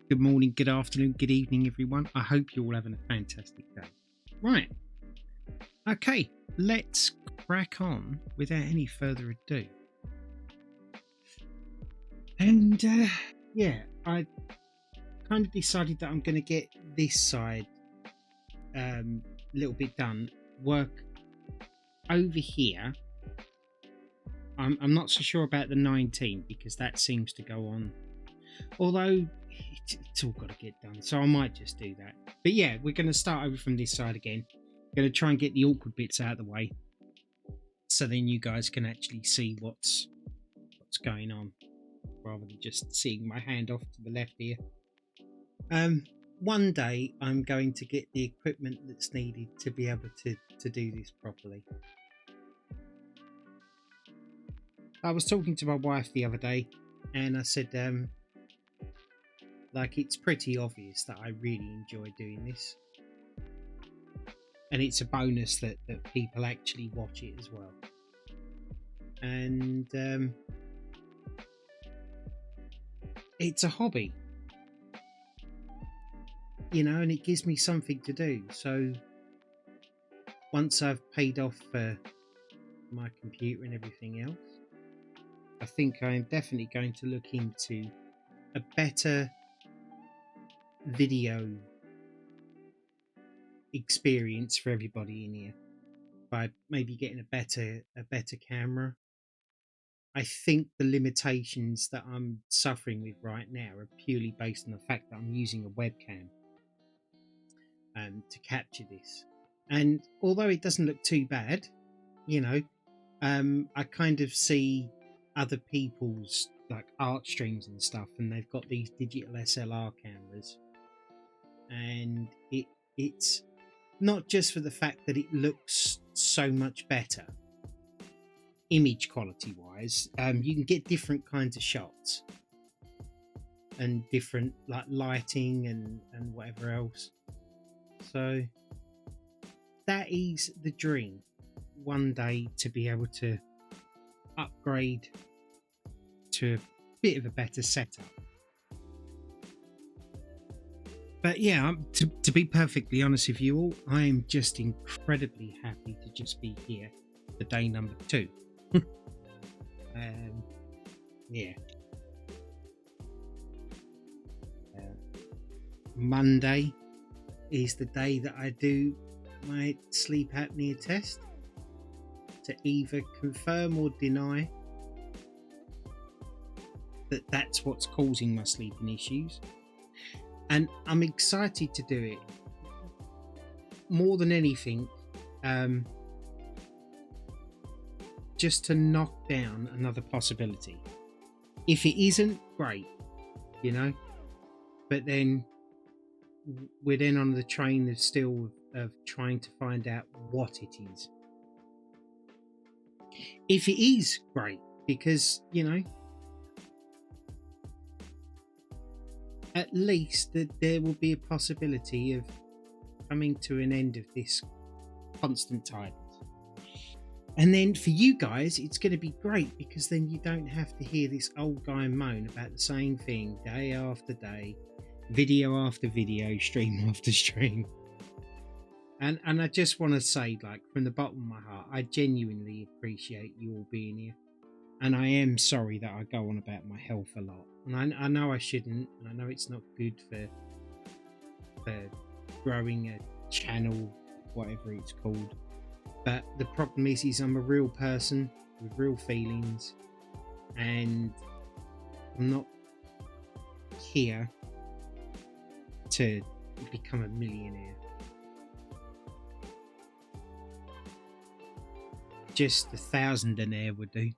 Good morning, good afternoon, good evening, everyone. I hope you're all having a fantastic day. Right, okay, let's crack on without any further ado. And yeah, I kind of decided that I'm going to get this side a little bit done. Work over here. I'm not so sure about the 19 because that seems to go on. Although it's all got to get done, so I might just do that. But yeah, we're going to start over from this side again. Going to try and get the awkward bits out of the way, so then you guys can actually see what's going on, rather than just seeing my hand off to the left here. One day I'm going to get the equipment that's needed to be able to do this properly. I was talking to my wife the other day, and I said, like, it's pretty obvious that I really enjoy doing this, and it's a bonus that people actually watch it as well. And it's a hobby, you know, and it gives me something to do. So once I've paid off for my computer and everything else, I think I'm definitely going to look into a better video experience for everybody in here by maybe getting a better camera. I think the limitations that I'm suffering with right now are purely based on the fact that I'm using a webcam to capture this. And although it doesn't look too bad, you know, I kind of see other people's like art streams and stuff, and they've got these digital SLR cameras, and it's not just for the fact that it looks so much better image quality wise. You can get different kinds of shots and different like lighting and whatever else. So that is the dream, one day to be able to upgrade to a bit of a better setup. But yeah, to be perfectly honest with you all, I am just incredibly happy to just be here for day number 2. Yeah. Monday is the day that I do my sleep apnea test to either confirm or deny that that's what's causing my sleeping issues. And I'm excited to do it more than anything, just to knock down another possibility. If it isn't, great, you know, but then we're then on the train of still of trying to find out what it is. If it is, great, because, you know, at least that there will be a possibility of coming to an end of this constant tidings. And then for you guys, it's going to be great, because then you don't have to hear this old guy moan about the same thing day after day, video after video, stream after stream. And I just want to say, like, from the bottom of my heart, I genuinely appreciate you all being here. And I am sorry that I go on about my health a lot. And I know I shouldn't, and I know it's not good for growing a channel, whatever it's called. But the problem is I'm a real person with real feelings, and I'm not here to become a millionaire. Just 1,000 an air would do.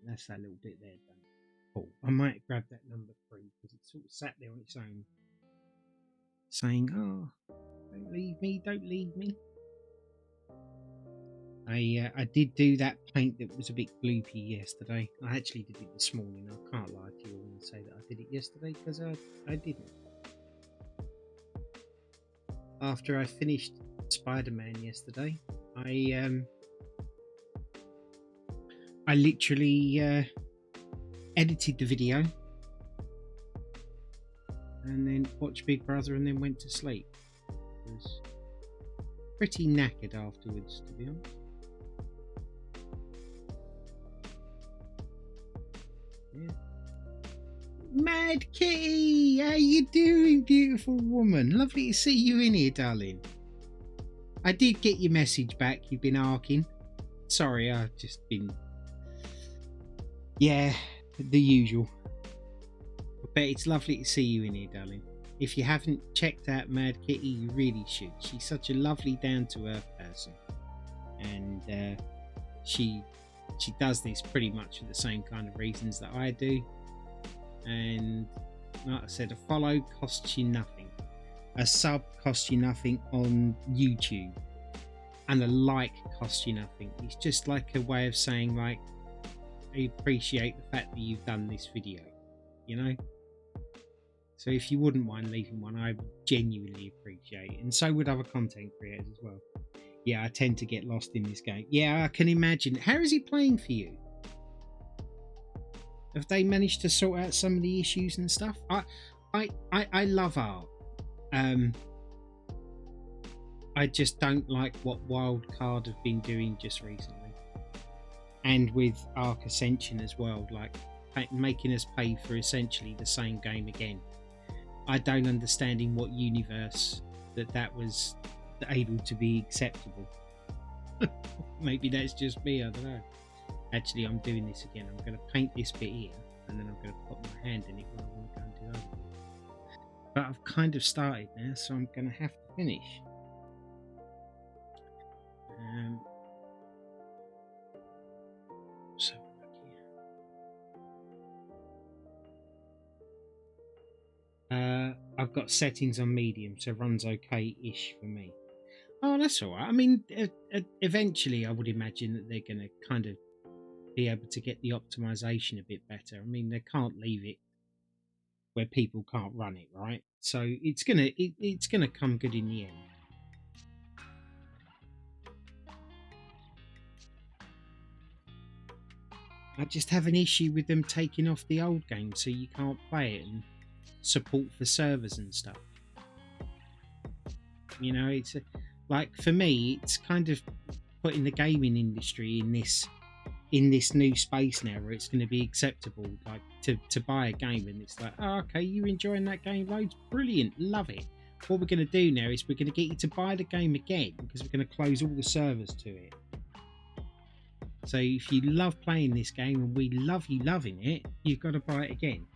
That's that little bit there done. Cool. I might grab that number 3 because it sort of sat there on its own, saying, "Oh, don't leave me, don't leave me." I did do that paint that was a bit gloopy yesterday. I actually did it this morning. I can't lie to you all and say that I did it yesterday, because I didn't. After I finished Spider-Man yesterday, I I literally edited the video and then watched Big Brother and then went to sleep. I was pretty knackered afterwards, to be honest. Yeah. Mad Kitty, how you doing, beautiful woman? Lovely to see you in here, darling. I did get your message back. You've been arcing. Sorry, I've just been... Yeah, the usual. But it's lovely to see you in here, darling. If you haven't checked out Mad Kitty, you really should. She's such a lovely, down-to-earth person. And she does this pretty much for the same kind of reasons that I do. And like I said, a follow costs you nothing. A sub costs you nothing on YouTube. And a like costs you nothing. It's just like a way of saying, like, I appreciate the fact that you've done this video, you know? So if you wouldn't mind leaving one, I would genuinely appreciate it. And so would other content creators as well. Yeah, I tend to get lost in this game. Yeah, I can imagine. How is it playing for you? Have they managed to sort out some of the issues and stuff? I love art. I just don't like what Wildcard have been doing just recently. And with Ark Ascension as well, like making us pay for essentially the same game again. I don't understand in what universe that was able to be acceptable. Maybe that's just me, I don't know. Actually, I'm doing this again. I'm going to paint this bit here, and then I'm going to put my hand in it when I want to go and do other bits. But I've kind of started now, so I'm going to have to finish. So I've got settings on medium, so it runs okay-ish for me. Oh, that's all right. I mean, eventually I would imagine that they're going to kind of be able to get the optimization a bit better. I mean, they can't leave it where people can't run it, right? So it's gonna come good in the end. I just have an issue with them taking off the old game so you can't play it, and support for servers and stuff. You know, it's like, for me, it's kind of putting the gaming industry in this new space now where it's going to be acceptable, like to buy a game, and it's like, oh, okay, you're enjoying that game loads, brilliant, love it. What we're going to do now is we're going to get you to buy the game again, because we're going to close all the servers to it. So if you love playing this game and we love you loving it, you've got to buy it again.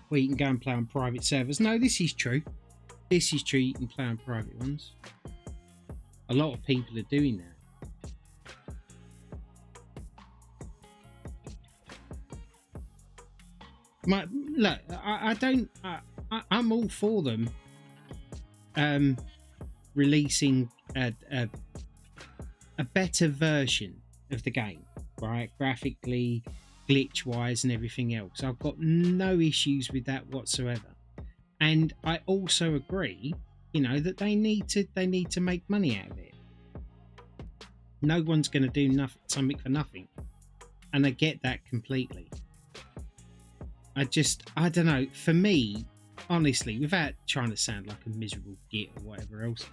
Or you can go and play on private servers. No, this is true. This is true, you can play on private ones. A lot of people are doing that. Look, I'm all for them releasing a better version of the game, right? Graphically, glitch wise, and everything else. I've got no issues with that whatsoever. And I also agree, you know, that they need to make money out of it. No one's going to do something for nothing, and I get that completely. I don't know. For me, honestly, without trying to sound like a miserable git or whatever else,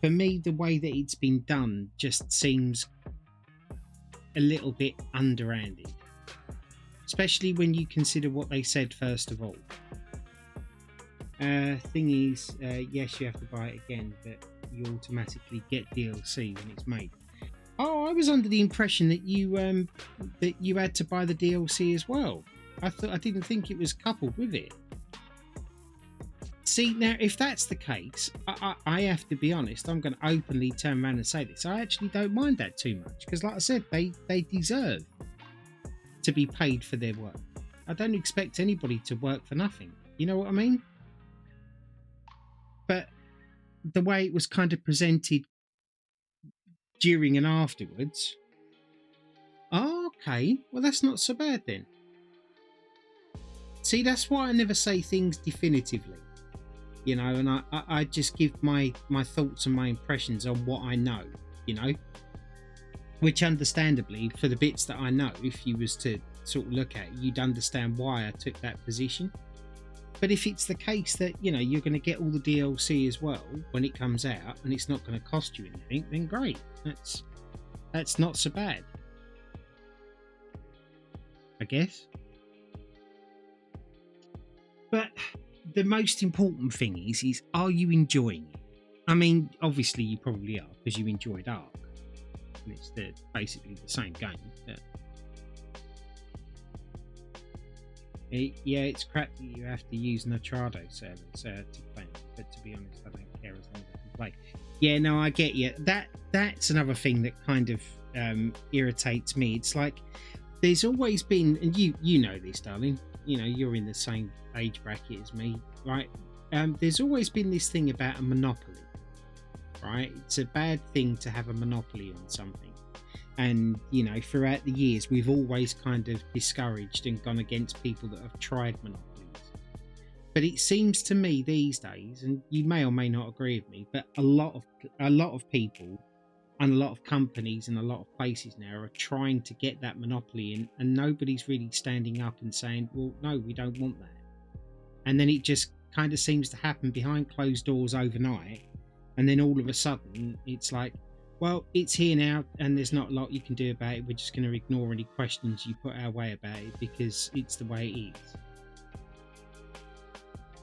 for me, the way that it's been done just seems a little bit underhanded. Especially when you consider what they said first of all. Thing is, yes, you have to buy it again, but you automatically get DLC when it's made. Oh, I was under the impression that you had to buy the DLC as well. I didn't think it was coupled with it. See, now, if that's the case, I have to be honest. I'm going to openly turn around and say this. I actually don't mind that too much, because, like I said, they deserve to be paid for their work. I don't expect anybody to work for nothing. You know what I mean? But the way it was kind of presented during and afterwards, oh, okay, well, that's not so bad then. See, that's why I never say things definitively, you know, and I just give my thoughts and my impressions on what I know, you know. which understandably, for the bits that I know, if you was to sort of look at it, you'd understand why I took that position. But if it's the case that, you know, you're going to get all the DLC as well when it comes out and it's not going to cost you anything, then great. That's not so bad, I guess. But the most important thing is are you enjoying it? I mean, obviously you probably are, because you enjoyed Ark. And it's basically the same game. Yeah, it's crap that you have to use Notrado servers to play it, but to be honest, I don't care as long as I can play. Yeah, no, I get you. That's another thing that kind of irritates me. It's like there's always been, and you know this, darling. You know, you're in the same age bracket as me, right? There's always been this thing about a monopoly, right? It's a bad thing to have a monopoly on something. And, you know, throughout the years, we've always kind of discouraged and gone against people that have tried monopolies. But it seems to me these days, and you may or may not agree with me, but a lot of people and a lot of companies and a lot of places now are trying to get that monopoly, and nobody's really standing up and saying, well, no, we don't want that. And then it just kind of seems to happen behind closed doors overnight. And then all of a sudden, it's like, well, it's here now, and there's not a lot you can do about it. We're just going to ignore any questions you put our way about it because it's the way it is.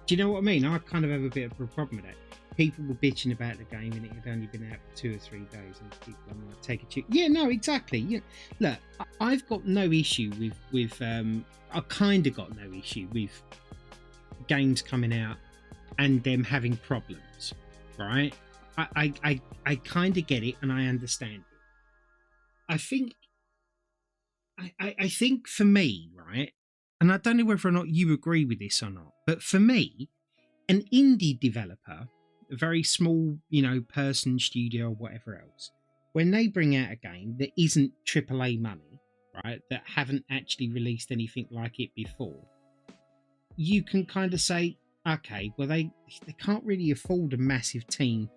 Do you know what I mean? I kind of have a bit of a problem with that. People were bitching about the game, and it had only been out for 2 or 3 days, and people are like, take a chick. Yeah, no, exactly. Yeah, look, I've got no issue with I kind of got no issue with games coming out and them having problems, right? I kind of get it and I understand it. I think for me, right, and I don't know whether or not you agree with this or not, but for me, an indie developer, a very small, you know, person, studio, or whatever else, when they bring out a game that isn't AAA money, right, that haven't actually released anything like it before, you can kind of say, okay, well, they can't really afford a massive team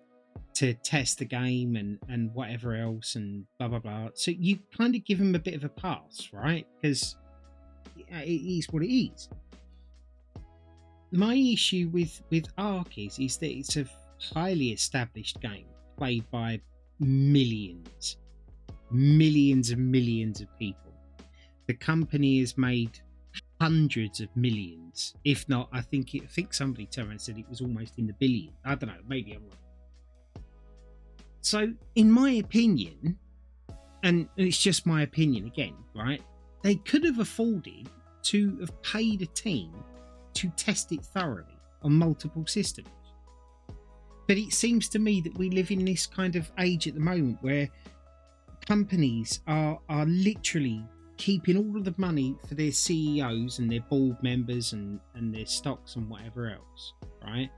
to test the game and whatever else and blah blah blah, so you kind of give them a bit of a pass, right? Because it is what it is. My issue with Ark is that it's a highly established game played by millions and millions of people. The company has made hundreds of millions, if not, I think somebody turned around and said it was almost in the billion. I don't know, maybe I'm wrong. So, in my opinion, and it's just my opinion again, right? They could have afforded to have paid a team to test it thoroughly on multiple systems. But it seems to me that we live in this kind of age at the moment where companies are literally keeping all of the money for their CEOs and their board members and their stocks and whatever else, right?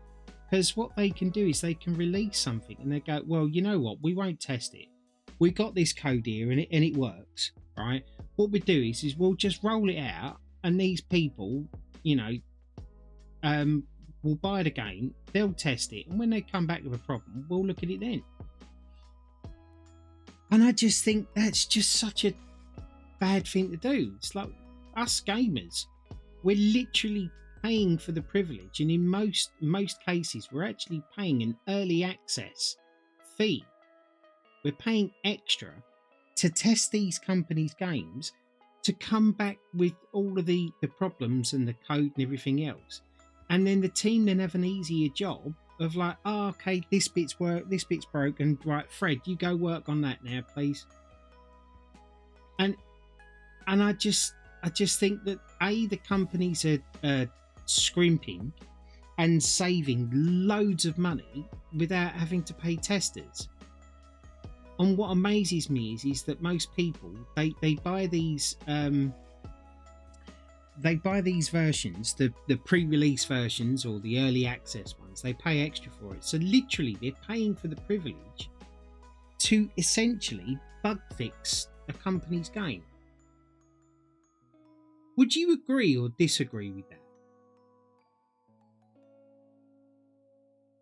Because what they can do is they can release something and they go, well, you know what, we won't test it. We got this code here and it works, right? What we do is we'll just roll it out, and these people, you know, will buy the game, they'll test it, and when they come back with a problem, we'll look at it then. And I just think that's just such a bad thing to do. It's like us gamers, we're literally paying for the privilege, and in most cases we're actually paying an early access fee. We're paying extra to test these companies' games, to come back with all of the problems and the code and everything else, and then the team then have an easier job of like, oh, okay, this bit's work, this bit's broken, right, Fred, you go work on that now, please. And I just think that the companies are scrimping and saving loads of money without having to pay testers. And what amazes me is that most people they buy these versions, the pre-release versions or the early access ones. They pay extra for it, so literally they're paying for the privilege to essentially bug fix a company's game. Would you agree or disagree with that?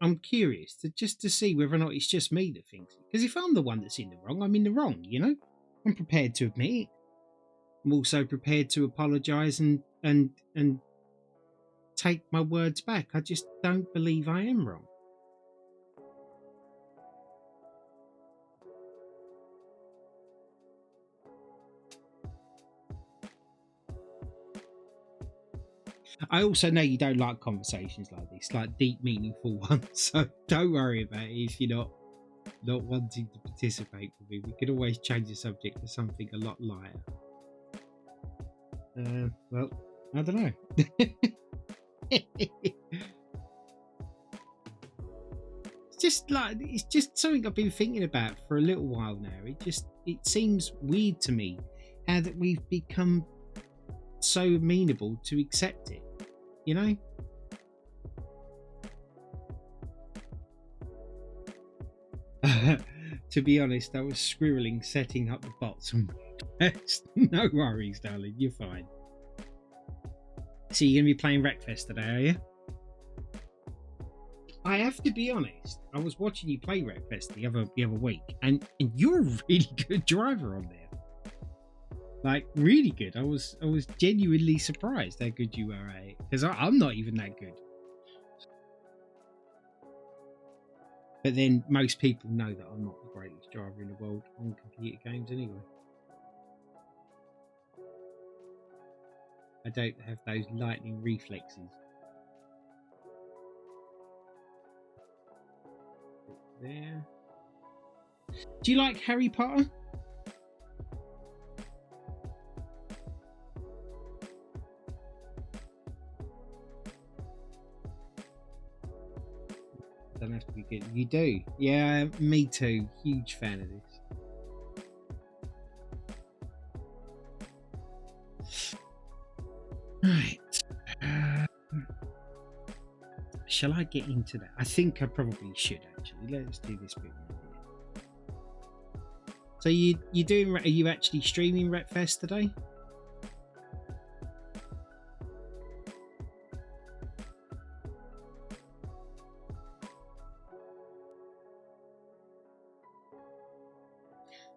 I'm curious to see whether or not it's just me that thinks it. Because if I'm the one that's in the wrong, I'm in the wrong, you know? I'm prepared to admit it. I'm also prepared to apologise and take my words back. I just don't believe I am wrong. I also know you don't like conversations like this, like deep, meaningful ones. So don't worry about it if you're not wanting to participate with me. We can always change the subject to something a lot lighter. Well, I don't know. It's just something I've been thinking about for a little while now. It seems weird to me how that we've become so amenable to accept it, you know? To be honest, I was squirreling setting up the bots on no worries, darling, you're fine. So you're going to be playing Wreckfest today, are you? I have to be honest, I was watching you play Wreckfest the other week, and you're a really good driver on there. Like, really good. I was genuinely surprised how good you were at it, because I'm not even that good. But then most people know that I'm not the greatest driver in the world on computer games anyway. I don't have those lightning reflexes. There. Do you like Harry Potter? Don't have to be good. You do? Yeah, me too. Huge fan of this. Right. Shall I get into that? I think I probably should actually. Let's do this bit. So are you actually streaming Wreckfest today?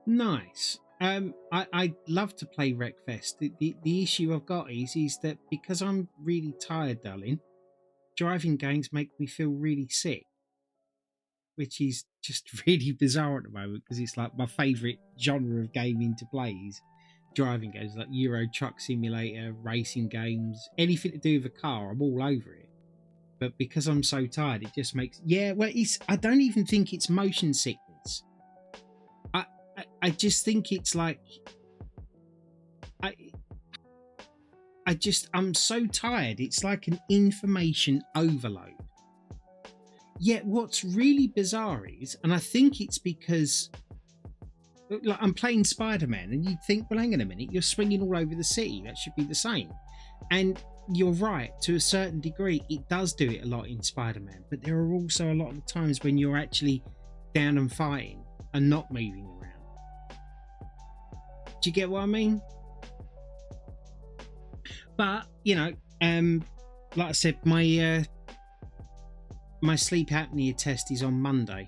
Nice. I'd love to play Wreckfest. The issue I've got is that because I'm really tired, darling, driving games make me feel really sick, which is just really bizarre at the moment because it's like my favourite genre of gaming to play is driving games like Euro Truck Simulator, racing games, anything to do with a car. I'm all over it. But because I'm so tired, it just makes I don't even think it's motion sickness. I just think it's like I'm so tired. It's like an information overload. Yet what's really bizarre is, and I think it's because like I'm playing Spider-Man and you'd think, well, hang on a minute, you're swinging all over the city. That should be the same. And you're right, to a certain degree, it does do it a lot in Spider-Man. But there are also a lot of times when you're actually down and fighting and not moving around. Do you get what I mean? But, like I said, my sleep apnea test is on Monday.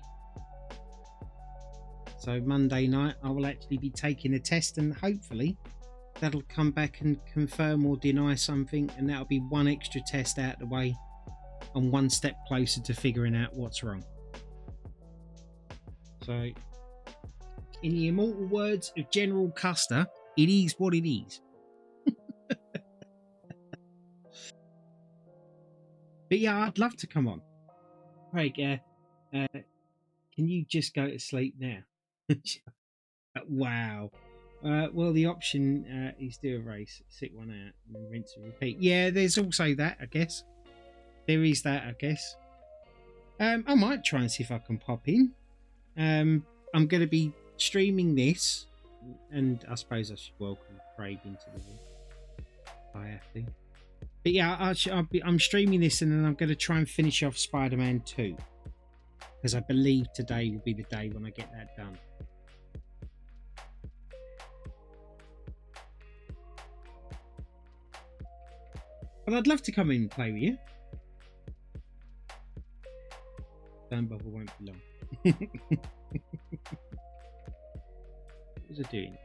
So Monday night I will actually be taking a test, and hopefully that'll come back and confirm or deny something, and that'll be one extra test out of the way and one step closer to figuring out what's wrong. So in the immortal words of General Custer, it is what it is. But yeah, I'd love to come on. Craig, can you just go to sleep now? Wow. Well, the option is do a race, sit one out, and then rinse and repeat. Yeah, there's also that, I guess. There is that, I guess. I might try and see if I can pop in. I'm going to be streaming this, and I suppose I should welcome Craig into the room. I have to. But yeah, I'm streaming this, and then I'm going to try and finish off Spider-Man 2. Because I believe today will be the day when I get that done. But I'd love to come in and play with you. Don't bother, won't be long. What was I doing?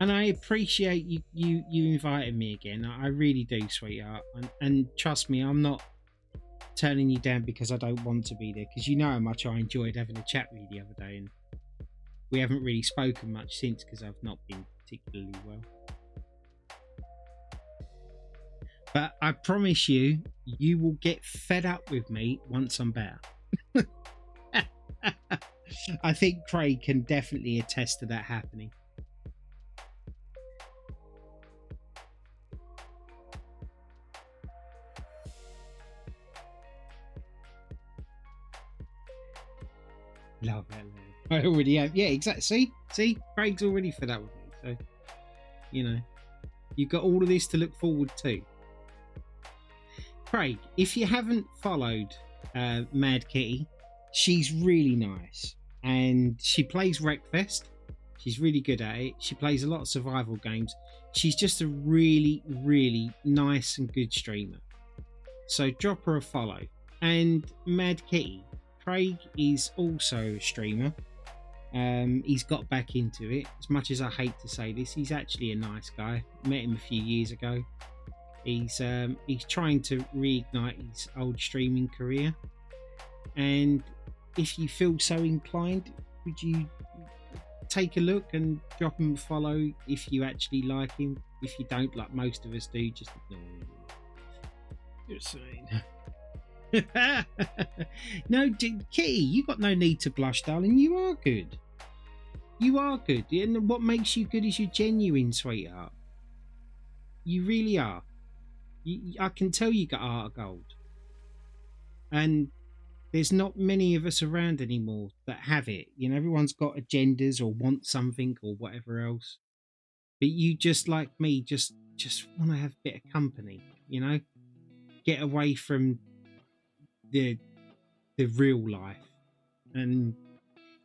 And I appreciate you inviting me again. I really do, sweetheart. And trust me, I'm not turning you down because I don't want to be there, because you know how much I enjoyed having a chat with you the other day, and we haven't really spoken much since because I've not been particularly well. But I promise you, you will get fed up with me once I'm better. I think Craig can definitely attest to that happening. Love that, man. I already have. Yeah, exactly. See, Craig's already fed up with me. So, you know, you've got all of this to look forward to. Craig, if you haven't followed Mad Kitty, she's really nice, and she plays Wreckfest. She's really good at it. She plays a lot of survival games. She's just a really, really nice and good streamer. So drop her a follow. And Mad Kitty, Craig is also a streamer. He's got back into it. As much as I hate to say this, he's actually a nice guy. Met him a few years ago. He's trying to reignite his old streaming career. And if you feel so inclined, would you take a look and drop him a follow if you actually like him? If you don't, like most of us do, just ignore him. Just saying. No, Kitty, you got no need to blush, darling. You are good. You are good. And what makes you good is you're genuine, sweetheart. You really are. I can tell you got heart of gold. And there's not many of us around anymore that have it. You know, everyone's got agendas or want something or whatever else. But you, just like me, just want to have a bit of company, you know? Get away from the real life. And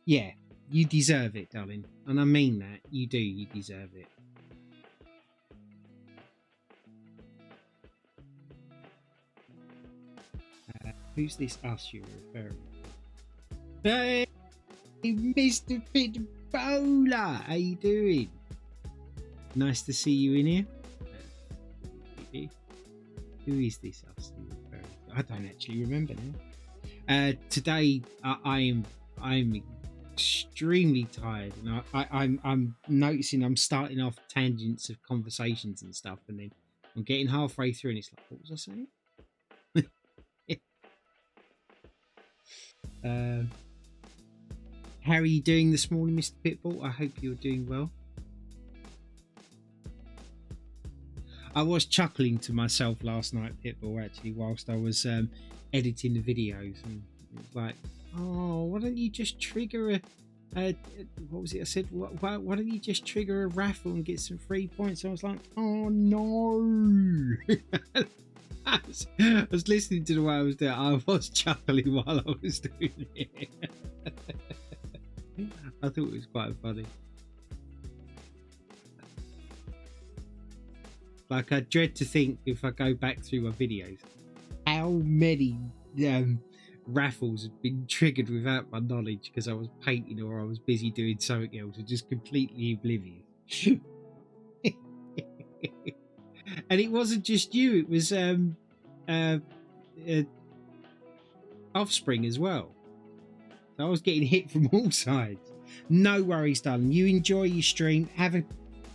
yeah, you deserve it, darling. And I mean that. You do. You deserve it. Who's this us you're referring to? Hey, Mr. Pitbuller, how you doing? Nice to see you in here. Who is this us you're referring to? I don't actually remember now. Today I'm extremely tired, and I'm noticing I'm starting off tangents of conversations and stuff, and then I'm getting halfway through, and it's like, what was I saying? How are you doing this morning, Mr. Pitbull? I hope you're doing well. I was chuckling to myself last night, Pitbull, actually, whilst I was editing the videos, and it was like, oh, why don't you just trigger a what was it I said? Why don't you just trigger a raffle and get some free points? I was like, oh no. I was listening to the way I was doing. I was chuckling while I was doing it. I thought it was quite funny. Like, I dread to think, if I go back through my videos, how many raffles have been triggered without my knowledge because I was painting or I was busy doing something else and just completely oblivious. And it wasn't just you, it was Offspring as well. So I was getting hit from all sides. No worries, darling. You enjoy your stream. Have a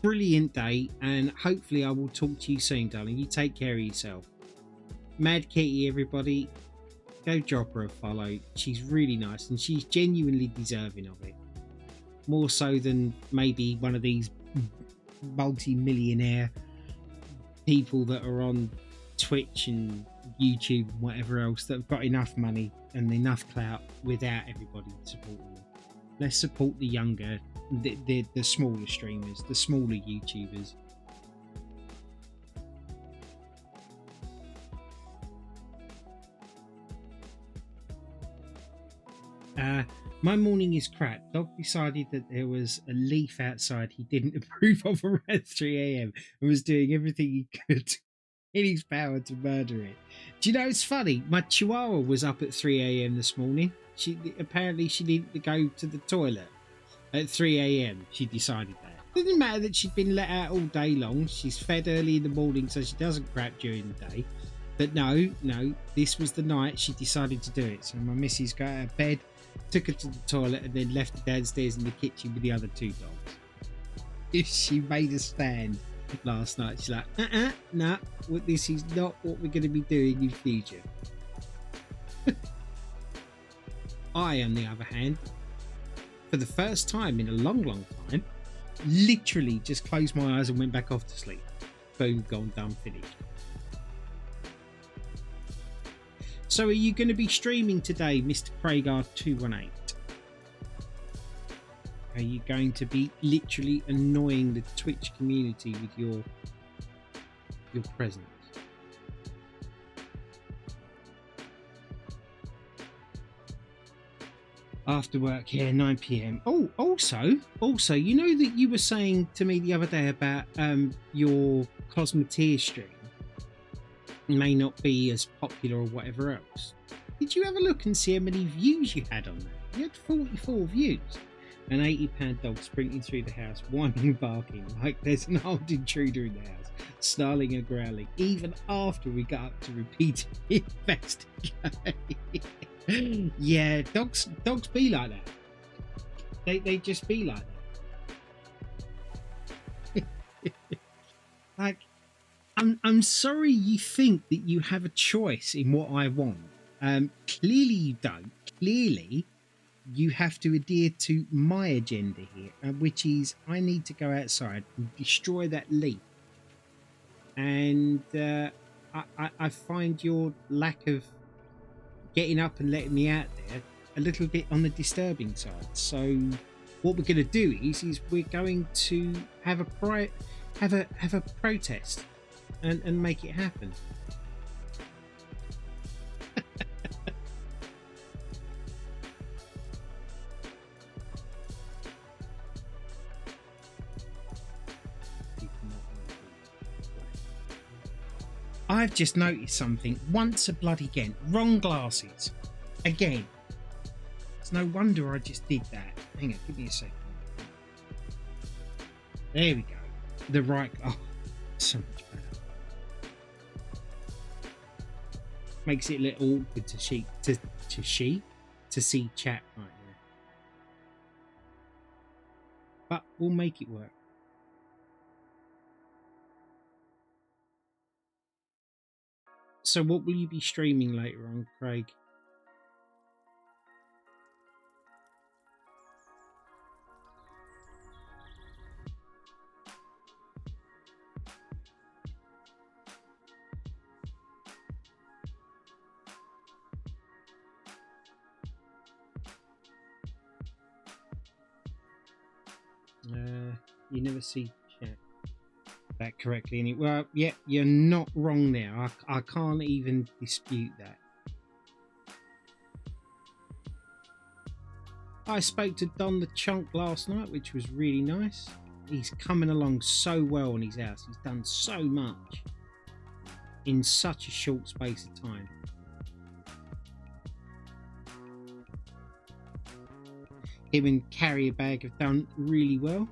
brilliant day, and hopefully I will talk to you soon, darling. You take care of yourself. Mad Kitty, everybody, go drop her a follow. She's really nice, and she's genuinely deserving of it. More so than maybe one of these multi-millionaire people that are on Twitch and YouTube and whatever else that have got enough money and enough clout without everybody supporting them. Let's support the younger, the smaller streamers, the smaller YouTubers. My morning is crap. Dog decided that there was a leaf outside he didn't approve of around 3 a.m. and was doing everything he could in his power to murder it. Do you know, it's funny? My chihuahua was up at 3 a.m. this morning. She apparently she needed to go to the toilet at 3 a.m. She decided that. Doesn't matter that she'd been let out all day long. She's fed early in the morning so she doesn't crap during the day. But no, this was the night she decided to do it. So my missus got out of bed, took her to the toilet, and then left her downstairs in the kitchen with the other two dogs. If she made a stand last night, she's like, nah, this is not what we're going to be doing in future. I, on the other hand, for the first time in a long time, literally just closed my eyes and went back off to sleep. Boom, gone, done, finished. So are you going to be streaming today, Mr. Craigar218? Are you going to be literally annoying the Twitch community with your presence? After work, yeah, 9 p.m. Oh, also, you know that you were saying to me the other day about your Cosmeteer stream may not be as popular or whatever else. Did you have a look and see how many views you had on that? You had 44 views. An 80-pound dog sprinting through the house, whining and barking like there's an armed intruder in the house, snarling and growling, even after we got up to repeat investigate. Yeah, dogs be like that. They just be like that. Like, I'm sorry you think that you have a choice in what I want. Clearly you don't. Clearly you have to adhere to my agenda here, which is I need to go outside and destroy that leaf. And I find your lack of getting up and letting me out there a little bit on the disturbing side. So what we're going to do is we're going to have a protest and make it happen. I've just noticed something once again. Wrong glasses. Again. It's no wonder I just did that. Hang on, give me a second. There we go. The right... Oh, so much better. Makes it a little awkward to see chat right now. But we'll make it work. So what will you be streaming later on, Craig? You never see chat that correctly. And well, yeah, you're not wrong there. I can't even dispute that. I spoke to Don the Chunk last night, which was really nice. He's coming along so well in his house. He's done so much in such a short space of time. Him and Carrier Bag have done really well.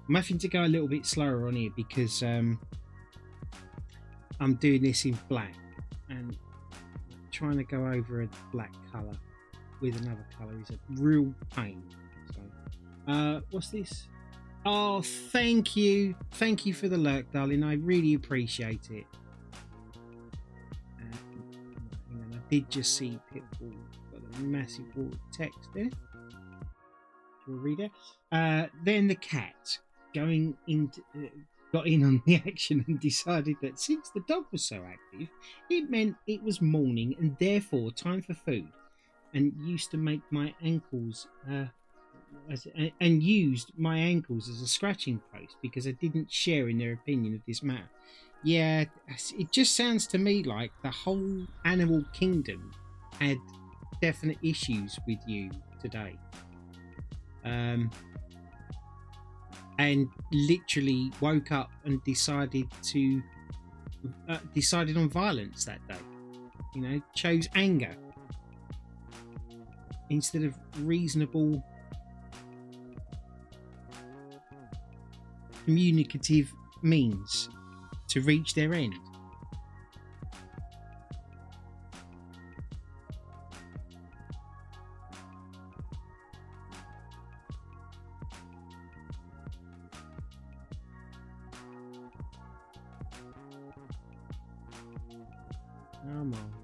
I'm having to go a little bit slower on here because I'm doing this in black and trying to go over a black colour with another colour is a real pain. So, what's this? Oh, thank you for the lurk, darling. I really appreciate it. Hang on, I did just see Pitbull got a massive wall of text there. We'll read it. Then the cat got in on the action and decided that since the dog was so active, it meant it was morning and therefore time for food, and used my ankles as a scratching post because I didn't share in their opinion of this matter. Yeah, it just sounds to me like the whole animal kingdom had definite issues with you today. And literally woke up and decided on violence that day. You know, chose anger. instead of reasonable communicative means to reach their end. Come on.